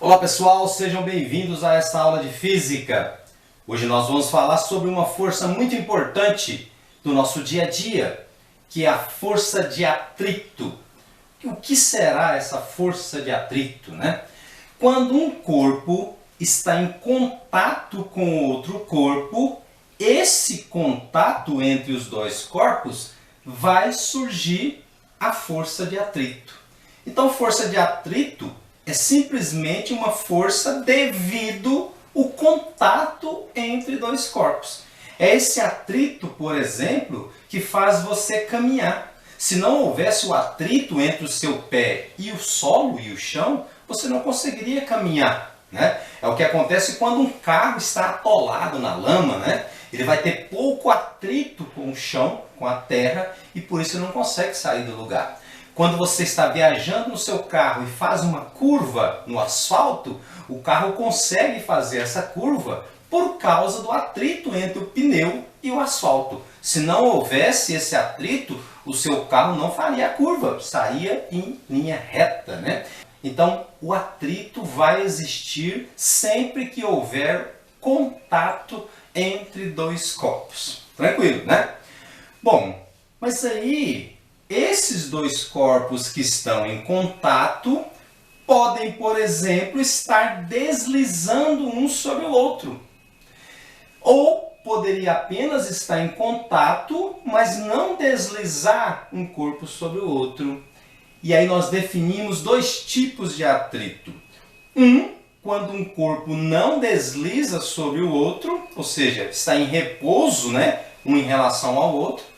Olá pessoal, sejam bem-vindos a essa aula de Física. Hoje nós vamos falar sobre uma força muito importante do nosso dia a dia, que é a força de atrito. O que será essa força de atrito, né? Quando um corpo está em contato com outro corpo, esse contato entre os dois corpos vai surgir a força de atrito. Então, força de atrito é simplesmente uma força devido ao contato entre dois corpos. É esse atrito, por exemplo, que faz você caminhar. Se não houvesse o atrito entre o seu pé e o solo e o chão, você não conseguiria caminhar, né? É o que acontece quando um carro está atolado na lama, né? Ele vai ter pouco atrito com o chão, com a terra, e por isso ele não consegue sair do lugar. Quando você está viajando no seu carro e faz uma curva no asfalto, o carro consegue fazer essa curva por causa do atrito entre o pneu e o asfalto. Se não houvesse esse atrito, o seu carro não faria a curva, sairia em linha reta, né? Então, o atrito vai existir sempre que houver contato entre dois corpos. Tranquilo, né? Bom, mas aí esses dois corpos que estão em contato podem, por exemplo, estar deslizando um sobre o outro. Ou poderia apenas estar em contato, mas não deslizar um corpo sobre o outro. E aí nós definimos dois tipos de atrito. Quando um corpo não desliza sobre o outro, ou seja, está em repouso, né, um em relação ao outro.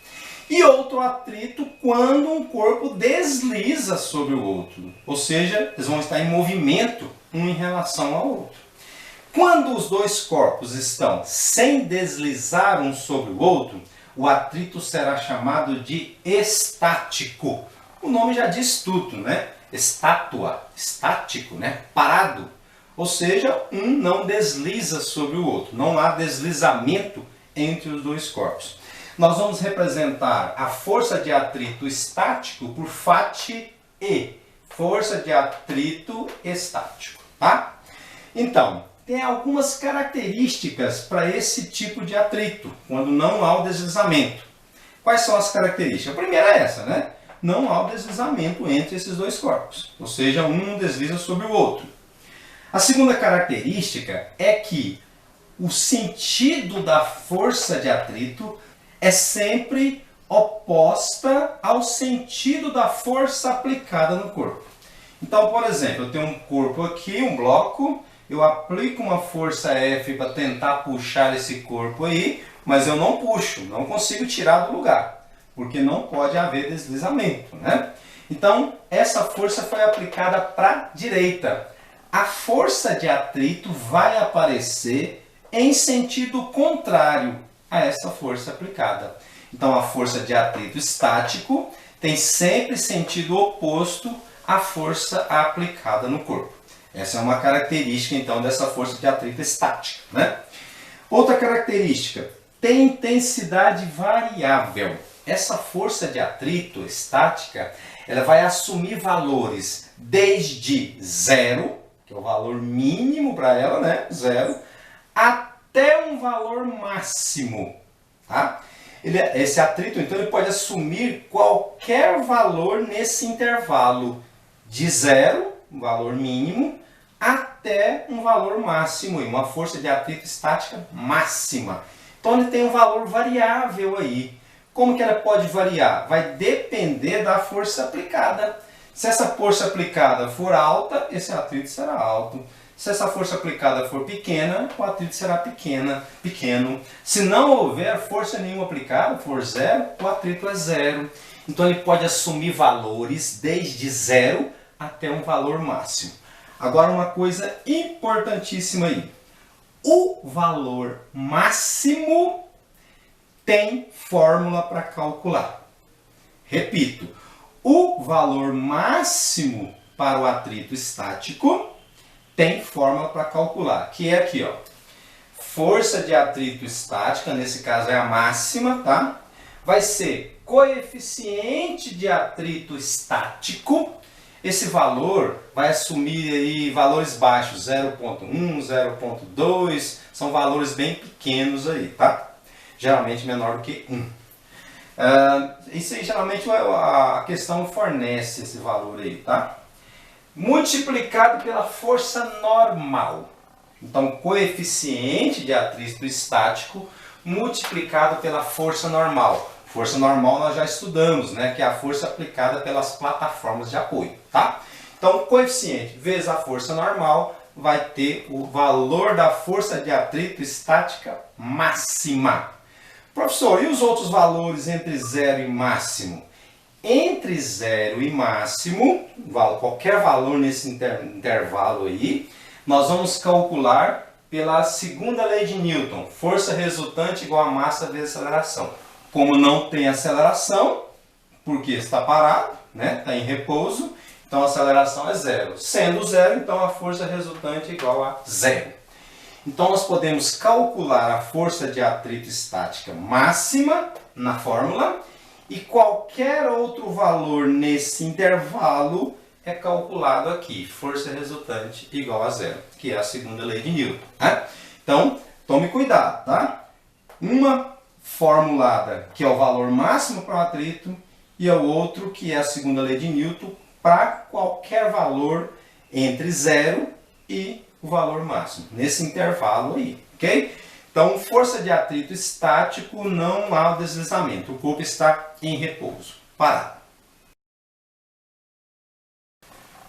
E outro atrito quando um corpo desliza sobre o outro, ou seja, eles vão estar em movimento um em relação ao outro. Quando os dois corpos estão sem deslizar um sobre o outro, o atrito será chamado de estático. O nome já diz tudo, né? Estátua, estático, né? Parado. Ou seja, um não desliza sobre o outro, não há deslizamento entre os dois corpos. Nós vamos representar a força de atrito estático por FAT-E, força de atrito estático, tá? Então, tem algumas características para esse tipo de atrito, quando não há o deslizamento. Quais são as características? A primeira é essa, né? Não há o deslizamento entre esses dois corpos, ou seja, um não desliza sobre o outro. A segunda característica é que o sentido da força de atrito é sempre oposta ao sentido da força aplicada no corpo. Então, por exemplo, eu tenho um corpo aqui, um bloco, eu aplico uma força F para tentar puxar esse corpo aí, mas eu não puxo, não consigo tirar do lugar, porque não pode haver deslizamento, né? Então, essa força foi aplicada para a direita. A força de atrito vai aparecer em sentido contrário a essa força aplicada. Então, a força de atrito estático tem sempre sentido oposto à força aplicada no corpo. Essa é uma característica, então, dessa força de atrito estática, né? Outra característica, tem intensidade variável. Essa força de atrito estática, ela vai assumir valores desde 0, que é o valor mínimo para ela, né? 0, até um valor máximo, tá? Esse atrito, então, ele pode assumir qualquer valor nesse intervalo de 0, um valor mínimo, até um valor máximo, uma força de atrito estática máxima. Então, ele tem um valor variável aí. Como que ela pode variar? Vai depender da força aplicada. Se essa força aplicada for alta, esse atrito será alto. Se essa força aplicada for pequena, o atrito será pequeno. Se não houver força nenhuma aplicada, for 0, o atrito é 0. Então ele pode assumir valores desde 0 até um valor máximo. Agora uma coisa importantíssima aí. O valor máximo tem fórmula para calcular. Repito, o valor máximo para o atrito estático tem fórmula para calcular, que é aqui, ó. Força de atrito estática, nesse caso é a máxima, tá? Vai ser coeficiente de atrito estático esse valor vai assumir aí valores baixos, 0,1, 0,2, são valores bem pequenos aí, tá? Geralmente menor do que 1. Isso aí geralmente a questão fornece esse valor aí, tá? Multiplicado pela força normal. Então, coeficiente de atrito estático multiplicado pela força normal. Força normal nós já estudamos, né? Que é a força aplicada pelas plataformas de apoio, tá? Então, coeficiente vezes a força normal vai ter o valor da força de atrito estática máxima. Professor, e os outros valores entre 0 e máximo? Entre 0 e máximo, qualquer valor nesse intervalo aí, nós vamos calcular pela segunda lei de Newton. Força resultante igual a massa vezes aceleração. Como não tem aceleração, porque está parado, né? Está em repouso, então a aceleração é 0. Sendo 0, então a força resultante é igual a 0. Então nós podemos calcular a força de atrito estática máxima na fórmula e qualquer outro valor nesse intervalo é calculado aqui. Força resultante igual a 0, que é a segunda lei de Newton. Né? Então, tome cuidado, tá? Uma formulada que é o valor máximo para o atrito e o outro que é a segunda lei de Newton para qualquer valor entre 0 e o valor máximo, nesse intervalo aí, ok? Então, força de atrito estático, não há deslizamento, o corpo está em repouso, parado.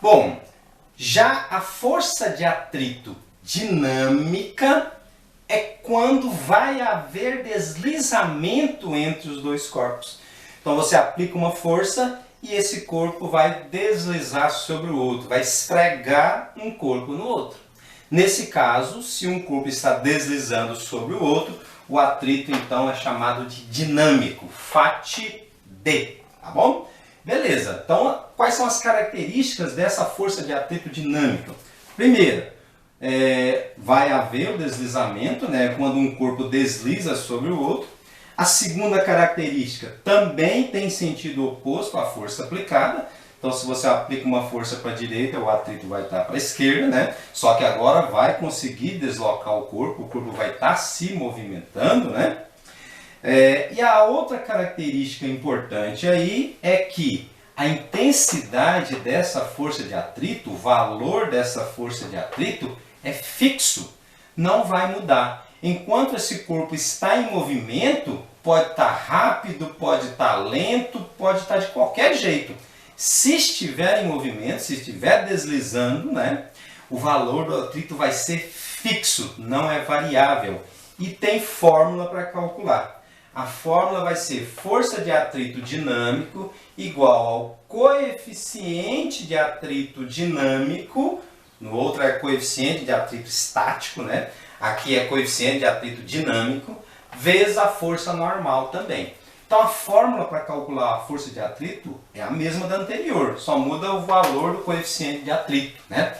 Bom, já a força de atrito dinâmica é quando vai haver deslizamento entre os dois corpos. Então, você aplica uma força e esse corpo vai deslizar sobre o outro, vai esfregar um corpo no outro. Nesse caso, se um corpo está deslizando sobre o outro, o atrito então é chamado de dinâmico, FAT-D, tá bom? Beleza, então quais são as características dessa força de atrito dinâmico? Primeiro, vai haver o deslizamento, né, quando um corpo desliza sobre o outro. A segunda característica também tem sentido oposto à força aplicada. Então, se você aplica uma força para a direita, o atrito vai estar para a esquerda, né? Só que agora vai conseguir deslocar o corpo vai estar se movimentando, né? E a outra característica importante aí é que a intensidade dessa força de atrito, o valor dessa força de atrito é fixo, não vai mudar. Enquanto esse corpo está em movimento, pode estar rápido, pode estar lento, pode estar de qualquer jeito. Se estiver em movimento, se estiver deslizando, né, o valor do atrito vai ser fixo, não é variável. E tem fórmula para calcular. A fórmula vai ser força de atrito dinâmico igual ao coeficiente de atrito dinâmico, no outro é coeficiente de atrito estático, né? Aqui é coeficiente de atrito dinâmico, vezes a força normal também. Então a fórmula para calcular a força de atrito é a mesma da anterior, só muda o valor do coeficiente de atrito, né?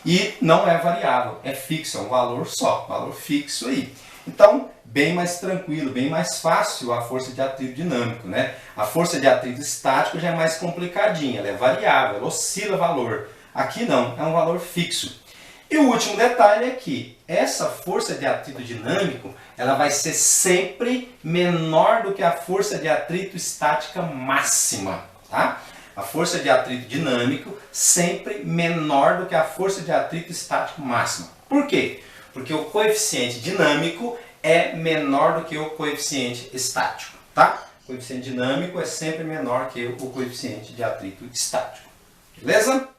E não é variável, é fixo, é um valor só, valor fixo aí. Então, bem mais tranquilo, bem mais fácil a força de atrito dinâmico, né? A força de atrito estático já é mais complicadinha, ela é variável, ela oscila valor. Aqui não, é um valor fixo. E o último detalhe é que essa força de atrito dinâmico, ela vai ser sempre menor do que a força de atrito estática máxima, tá? A força de atrito dinâmico sempre menor do que a força de atrito estático máxima. Por quê? Porque o coeficiente dinâmico é menor do que o coeficiente estático, tá? O coeficiente dinâmico é sempre menor que o coeficiente de atrito estático. Beleza?